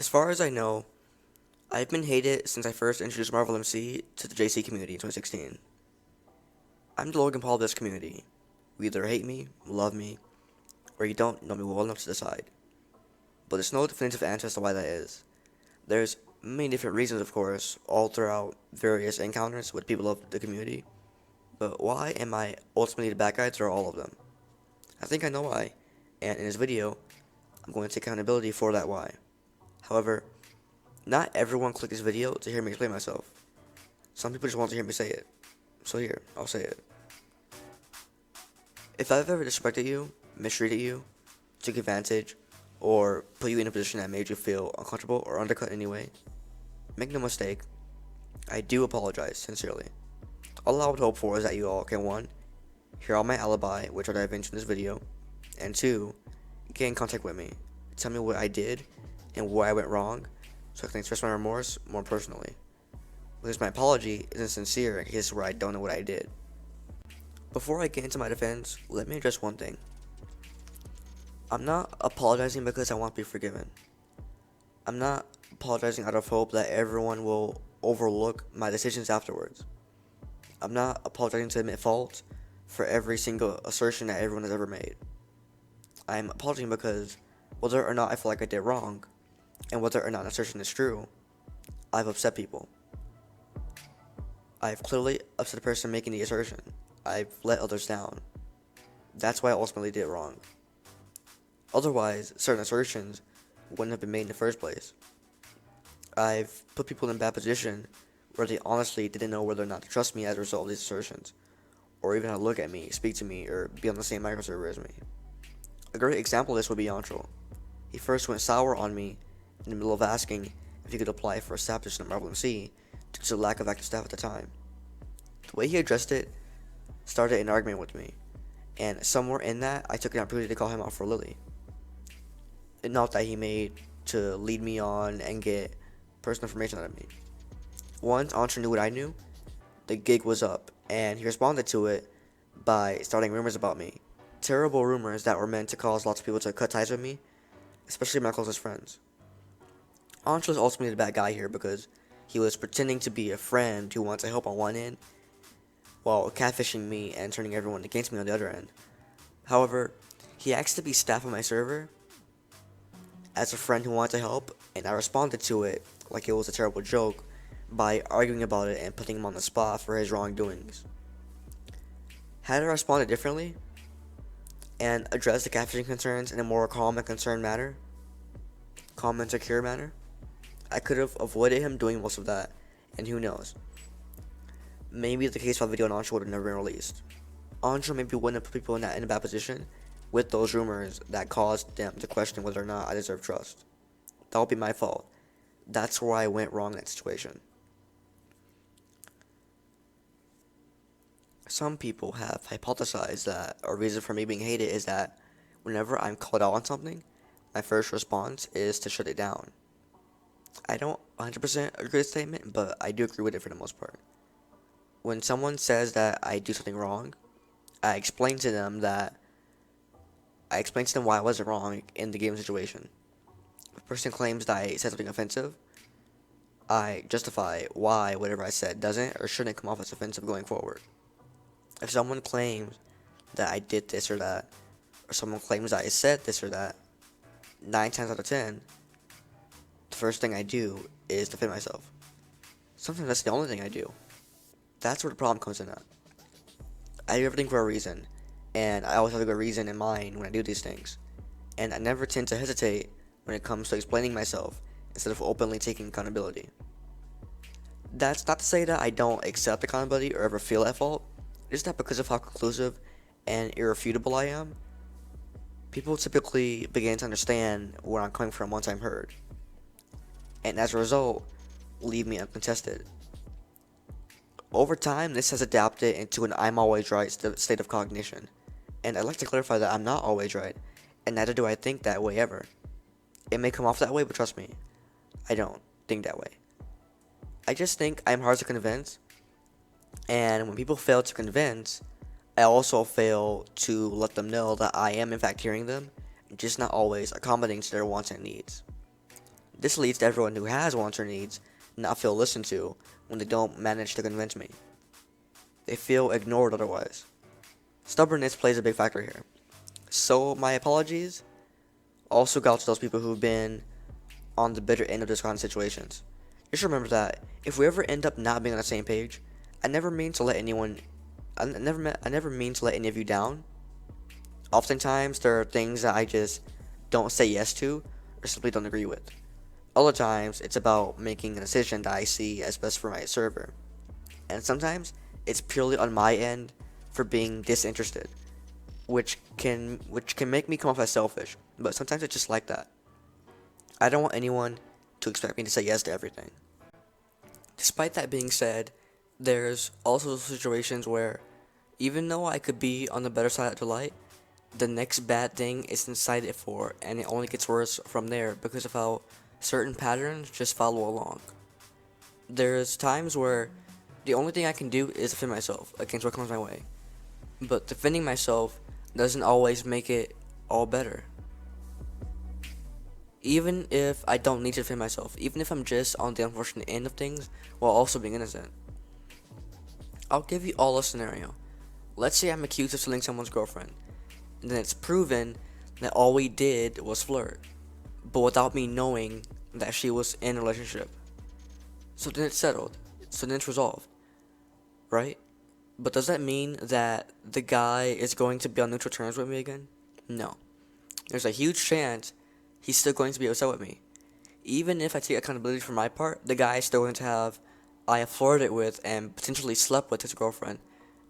As far as I know, I've been hated since I first introduced Marvel MC to the JC community in 2016. I'm the Logan Paul of this community. You either hate me, love me, or you don't know me well enough to decide. But there's no definitive answer as to why that is. There's many different reasons, of course, all throughout various encounters with people of the community. But why am I ultimately the bad guy through all of them? I think I know why, and in this video, I'm going to take accountability for that why. However, not everyone clicked this video to hear me explain myself. Some people just want to hear me say it. So here, I'll say it. If I've ever disrespected you, mistreated you, took advantage, or put you in a position that made you feel uncomfortable or undercut in any way, make no mistake, I do apologize sincerely. All I would hope for is that you all can 1. Hear all my alibi, which I'll dive into in this video, and 2. Get in contact with me. Tell me what I did and where I went wrong, so I can express my remorse more personally. Because my apology isn't sincere in cases where I don't know what I did. Before I get into my defense, let me address one thing. I'm not apologizing because I want to be forgiven. I'm not apologizing out of hope that everyone will overlook my decisions afterwards. I'm not apologizing to admit fault for every single assertion that everyone has ever made. I'm apologizing because whether or not I feel like I did wrong, and whether or not an assertion is true, I've upset people. I've clearly upset the person making the assertion. I've let others down. That's why I ultimately did wrong. Otherwise, certain assertions wouldn't have been made in the first place. I've put people in a bad position where they honestly didn't know whether or not to trust me as a result of these assertions, or even how to look at me, speak to me, or be on the same microserver as me. A great example of this would be Anshul. He first went sour on me in the middle of asking if he could apply for a staff position at Marvel MC due to the lack of active staff at the time. The way he addressed it started an argument with me, and somewhere in that, I took an opportunity to call him out for Lily. A note that he made to lead me on and get personal information out of me. Once Anshul knew what I knew, the gig was up, and he responded to it by starting rumors about me. Terrible rumors that were meant to cause lots of people to cut ties with me, especially my closest friends. Anshul was ultimately the bad guy here because he was pretending to be a friend who wants to help on one end, while catfishing me and turning everyone against me on the other end. However, he asked to be staff on my server as a friend who wanted to help, and I responded to it like it was a terrible joke by arguing about it and putting him on the spot for his wrongdoings. Had I responded differently and addressed the catfishing concerns in a more calm and concerned manner, calm and secure manner, I could have avoided him doing most of that, and who knows, maybe the case file video on Anshul would have never been released. Anshul maybe wouldn't have put people in a bad position with those rumors that caused them to question whether or not I deserve trust. That would be my fault. That's where I went wrong in that situation. Some people have hypothesized that a reason for me being hated is that whenever I'm called out on something, my first response is to shut it down. I don't 100% agree with the statement, but I do agree with it for the most part. When someone says that I do something wrong, I explain to them why I wasn't wrong in the given situation. If a person claims that I said something offensive, I justify why whatever I said doesn't or shouldn't come off as offensive going forward. If someone claims that I did this or that, or someone claims that I said this or that, 9 times out of 10, the first thing I do is defend myself. Sometimes that's the only thing I do. That's where the problem comes in at. I do everything for a reason, and I always have a good reason in mind when I do these things. And I never tend to hesitate when it comes to explaining myself instead of openly taking accountability. That's not to say that I don't accept accountability or ever feel at fault. It's that because of how conclusive and irrefutable I am, people typically begin to understand where I'm coming from once I'm heard. And as a result, leave me uncontested. Over time, this has adapted into an I'm always right state of cognition. And I'd like to clarify that I'm not always right, and neither do I think that way ever. It may come off that way, but trust me, I don't think that way. I just think I'm hard to convince, and when people fail to convince, I also fail to let them know that I am in fact hearing them, just not always accommodating to their wants and needs. This leads to everyone who has wants or needs not feel listened to when they don't manage to convince me. They feel ignored otherwise. Stubbornness plays a big factor here. So my apologies also go out to those people who've been on the bitter end of this kind of situations. Just remember that if we ever end up not being on the same page, I never mean to let any of you down. Oftentimes there are things that I just don't say yes to or simply don't agree with. Other times it's about making a decision that I see as best for my server. And sometimes it's purely on my end for being disinterested, which can make me come off as selfish, but sometimes it's just like that. I don't want anyone to expect me to say yes to everything. Despite that being said, there's also situations where even though I could be on the better side of the light, the next bad thing is decided for, and it only gets worse from there because of how certain patterns just follow along. There's times where the only thing I can do is defend myself against what comes my way, but defending myself doesn't always make it all better. Even if I don't need to defend myself, even if I'm just on the unfortunate end of things while also being innocent. I'll give you all a scenario. Let's say I'm accused of stealing someone's girlfriend, and then it's proven that all we did was flirt, but without me knowing that she was in a relationship. So then it's settled. So then it's resolved, right? But does that mean that the guy is going to be on neutral terms with me again? No. There's a huge chance he's still going to be upset with me. Even if I take accountability for my part, the guy is still going to have I have flirted with and potentially slept with his girlfriend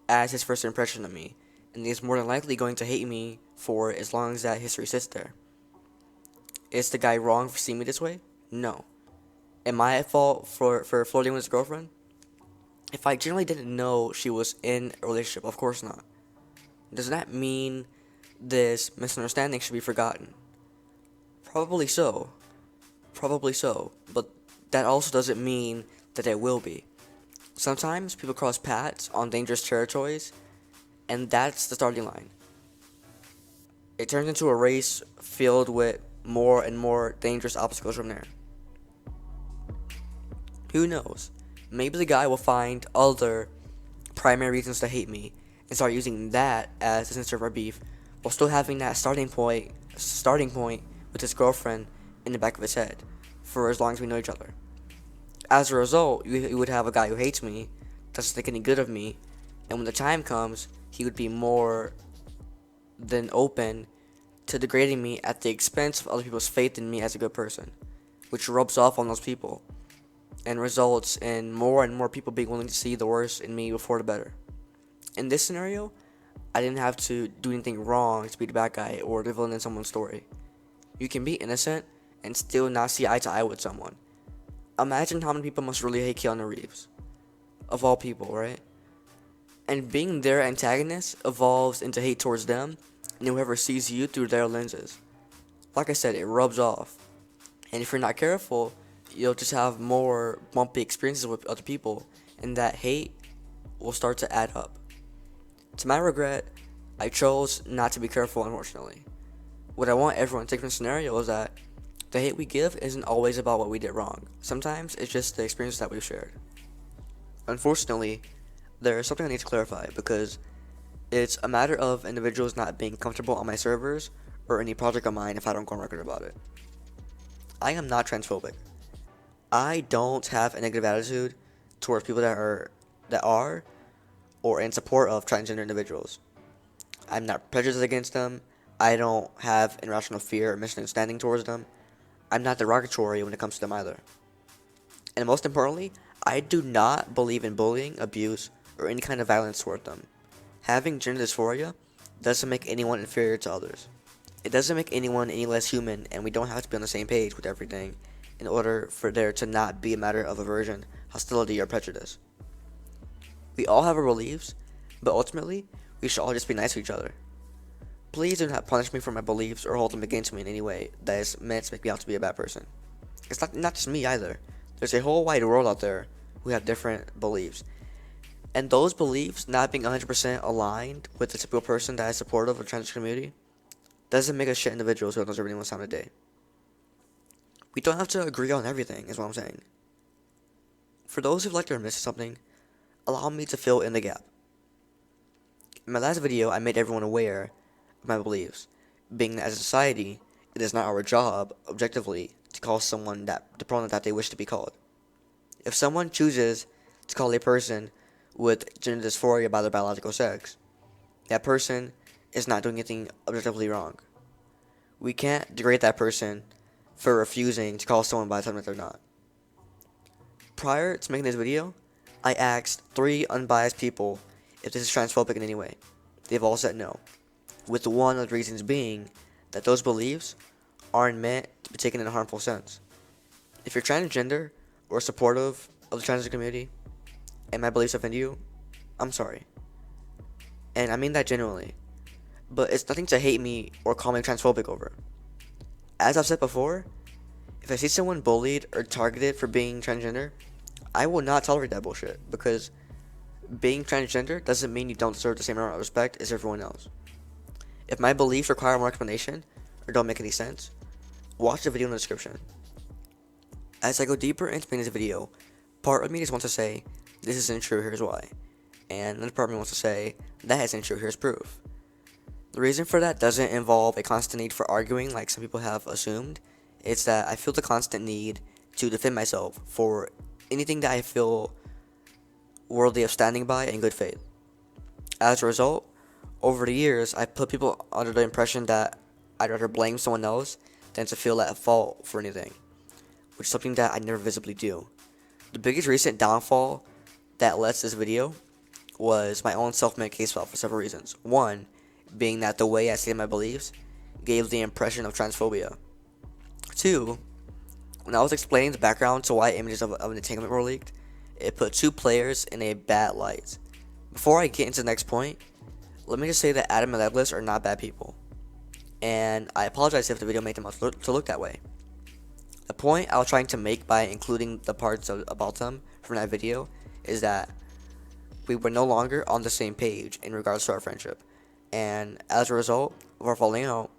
as his first impression of me, and he's more than likely going to hate me for it as long as that history sits there. Is the guy wrong for seeing me this way? No. Am I at fault for flirting with his girlfriend? If I generally didn't know she was in a relationship, of course not. Does that mean this misunderstanding should be forgotten? Probably so. But that also doesn't mean that it will be. Sometimes people cross paths on dangerous territories, and that's the starting line. It turns into a race filled with more and more dangerous obstacles from there. Who knows? Maybe the guy will find other primary reasons to hate me and start using that as the center of our beef, while still having that starting point with his girlfriend in the back of his head for as long as we know each other. As a result, you would have a guy who hates me, doesn't think any good of me, and when the time comes, he would be more than open to degrading me at the expense of other people's faith in me as a good person, which rubs off on those people and results in more and more people being willing to see the worst in me before the better. In this scenario, I didn't have to do anything wrong to be the bad guy or the villain in someone's story. You can be innocent and still not see eye to eye with someone. Imagine how many people must really hate Keanu Reeves. Of all people, right? And being their antagonist evolves into hate towards them and whoever sees you through their lenses. Like I said, it rubs off. And if you're not careful, you'll just have more bumpy experiences with other people, and that hate will start to add up. To my regret, I chose not to be careful, unfortunately. What I want everyone to take from the scenario is that the hate we give isn't always about what we did wrong. Sometimes it's just the experiences that we've shared. Unfortunately, there is something I need to clarify because it's a matter of individuals not being comfortable on my servers or any project of mine if I don't go on record about it. I am not transphobic. I don't have a negative attitude towards people that are or in support of transgender individuals. I'm not prejudiced against them. I don't have irrational fear or misunderstanding towards them. I'm not derogatory when it comes to them either. And most importantly, I do not believe in bullying, abuse, or any kind of violence toward them. Having gender dysphoria doesn't make anyone inferior to others. It doesn't make anyone any less human, and we don't have to be on the same page with everything in order for there to not be a matter of aversion, hostility, or prejudice. We all have our beliefs, but ultimately, we should all just be nice to each other. Please do not punish me for my beliefs or hold them against me in any way that is meant to make me out to be a bad person. It's not just me either. There's a whole wide world out there who have different beliefs. And those beliefs not being 100% aligned with the typical person that is supportive of the trans community doesn't make us shit individuals who don't deserve anyone's time today. We don't have to agree on everything, is what I'm saying. For those who feel like they're missing something, allow me to fill in the gap. In my last video, I made everyone aware of my beliefs, being that as a society, it is not our job, objectively, to call someone the pronoun that they wish to be called. If someone chooses to call a person with gender dysphoria by their biological sex, that person is not doing anything objectively wrong. We can't degrade that person for refusing to call someone by something that they're not. Prior to making this video, I asked 3 unbiased people if this is transphobic in any way. They've all said no, with one of the reasons being that those beliefs aren't meant to be taken in a harmful sense. If you're transgender or supportive of the transgender community and my beliefs offend you, I'm sorry. And I mean that genuinely. But it's nothing to hate me or call me transphobic over. As I've said before, if I see someone bullied or targeted for being transgender, I will not tolerate that bullshit, because being transgender doesn't mean you don't deserve the same amount of respect as everyone else. If my beliefs require more explanation or don't make any sense, watch the video in the description. As I go deeper into making this video, part of me just wants to say, this isn't true, here's why. And another part of me wants to say, that isn't true, here's proof. The reason for that doesn't involve a constant need for arguing like some people have assumed. It's that I feel the constant need to defend myself for anything that I feel worthy of standing by in good faith. As a result, over the years, I put people under the impression that I'd rather blame someone else than to feel at fault for anything, which is something that I never visibly do. The biggest recent downfall that led to this video was my own self-made case file for several reasons. One, being that the way I stated my beliefs gave the impression of transphobia. Two, when I was explaining the background to why images of an entanglement were leaked, it put 2 players in a bad light. Before I get into the next point, let me just say that Adam and Legless are not bad people, and I apologize if the video made them to look that way. The point I was trying to make by including the parts about them from that video is that we were no longer on the same page in regards to our friendship, and as a result of our falling out,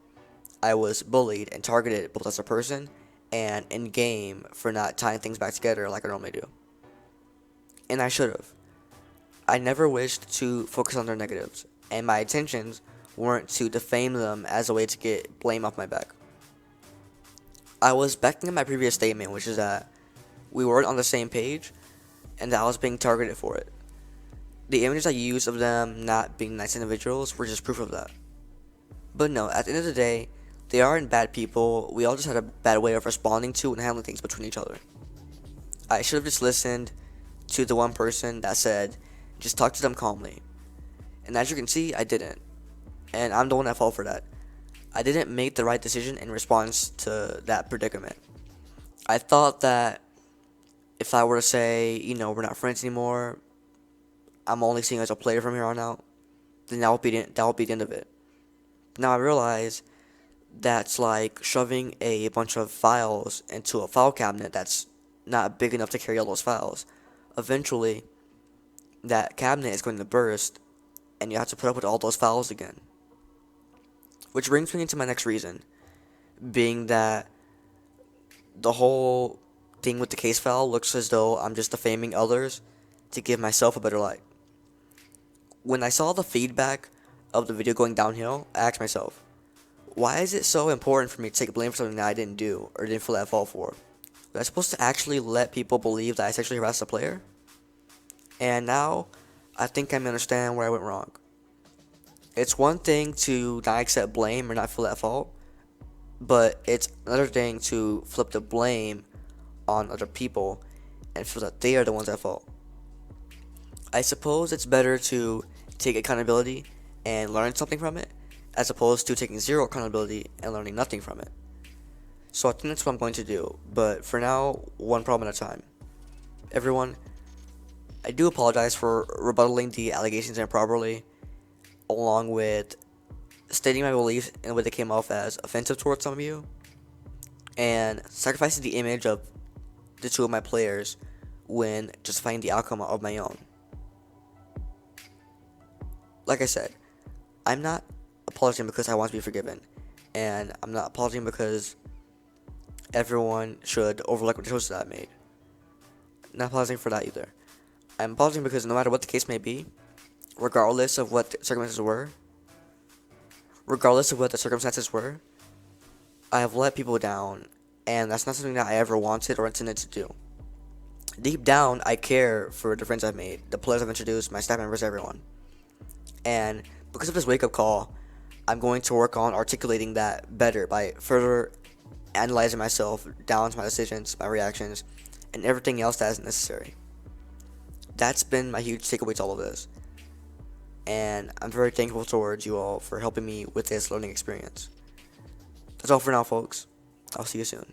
I was bullied and targeted both as a person and in game for not tying things back together like I normally do. And I should have. I never wished to focus on their negatives, and my intentions weren't to defame them as a way to get blame off my back. I was backing up my previous statement, which is that we weren't on the same page and that I was being targeted for it. The images I used of them not being nice individuals were just proof of that. But no, at the end of the day, they aren't bad people. We all just had a bad way of responding to and handling things between each other. I should have just listened to the one person that said, just talk to them calmly. And as you can see, I didn't. And I'm the one at fault for that. I didn't make the right decision in response to that predicament. I thought that if I were to say, we're not friends anymore, I'm only seeing you as a player from here on out, then that would be the end of it. Now I realize that's like shoving a bunch of files into a file cabinet that's not big enough to carry all those files. Eventually, that cabinet is going to burst, and you have to put up with all those files again. Which brings me into my next reason, being that the whole thing with the case file looks as though I'm just defaming others to give myself a better light. When I saw the feedback of the video going downhill, I asked myself, why is it so important for me to take blame for something that I didn't do or didn't feel at fault for? Was I supposed to actually let people believe that I sexually harassed a player? And now, I think I understand where I went wrong. It's one thing to not accept blame or not feel at fault, but it's another thing to flip the blame on other people and feel that they are the ones at fault. I suppose it's better to take accountability and learn something from it, as opposed to taking zero accountability and learning nothing from it. So I think that's what I'm going to do, but for now, one problem at a time. Everyone, I do apologize for rebuttaling the allegations improperly, along with stating my beliefs in a way that came off as offensive towards some of you, and sacrificing the image of the 2 of my players when justifying the outcome of my own. Like I said, I'm not apologizing because I want to be forgiven, and I'm not apologizing because everyone should overlook the choices that I made. Not apologizing for that either. I'm apologizing because no matter what the case may be, regardless of what the circumstances were, I have let people down, and that's not something that I ever wanted or intended to do. Deep down, I care for the friends I've made, the players I've introduced, my staff members, everyone. And because of this wake-up call, I'm going to work on articulating that better by further analyzing myself down to my decisions, my reactions, and everything else that is necessary. That's been my huge takeaway to all of this. And I'm very thankful towards you all for helping me with this learning experience. That's all for now, folks. I'll see you soon.